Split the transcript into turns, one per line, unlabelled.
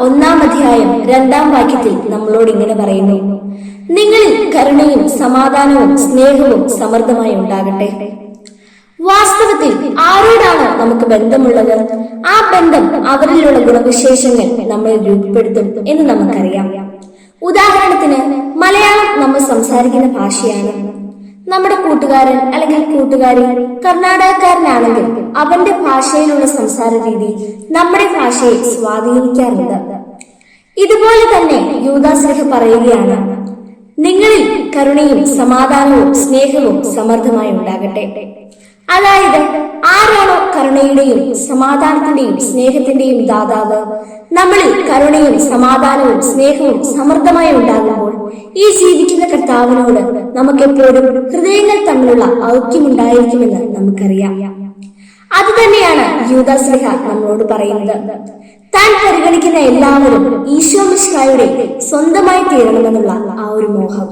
1-ാം അധ്യായം 2-ാം വാക്യത്തിൽ നമ്മളോട് ഇങ്ങനെ പറയുന്നു: നിങ്ങളിൽ കരുണയും സമാധാനവും സ്നേഹവും സമൃദ്ധമായി ഉണ്ടാകട്ടെ. വാസ്തവത്തിൽ ആരോടാണോ നമുക്ക് ബന്ധമുള്ളത്, ആ ബന്ധം അവരിലുള്ള ഗുണവിശേഷങ്ങൾ നമ്മെ രൂപപ്പെടുത്തും എന്ന് നമുക്കറിയാം. ഉദാഹരണത്തിന്, മലയാളം നമ്മൾ സംസാരിക്കുന്ന ഭാഷയാണ്. നമ്മുടെ കൂട്ടുകാരൻ അല്ലെങ്കിൽ കൂട്ടുകാരി കർണാടകക്കാരനാണെങ്കിൽ അവന്റെ ഭാഷയിലുള്ള സംസാര രീതി നമ്മുടെ ഭാഷയെ സ്വാധീനിക്കാറുണ്ട്. ഇതുപോലെ തന്നെ യൂദാശ്ലീഹ പറയുകയാണ്: നിങ്ങളിൽ കരുണയും സമാധാനവും സ്നേഹവും സമൃദ്ധമായി ഉണ്ടാകട്ടെ. അതായത്, ആരാണോ കരുണയുടെയും സമാധാനത്തിന്റെയും സ്നേഹത്തിന്റെയും ദാതാവ്, നമ്മളിൽ കരുണയും സമാധാനവും സ്നേഹവും സമൃദ്ധമായി ഉണ്ടാകുമ്പോൾ ഈ ജീവിക്കുന്ന കർത്താവിനോട് നമുക്കെപ്പോഴും ഹൃദയങ്ങൾ തമ്മിലുള്ള ഐക്യമുണ്ടായിരിക്കുമെന്ന് നമുക്കറിയാം. അത് തന്നെയാണ് യൂദാശ്ലീഹ നമ്മളോട് പറയുന്നത്. താൻ പരിഗണിക്കുന്ന എല്ലാവരും ഈശോ മിശിഹായുടെ സ്വന്തമായി തീരണമെന്നുള്ള ആ ഒരു മോഹം.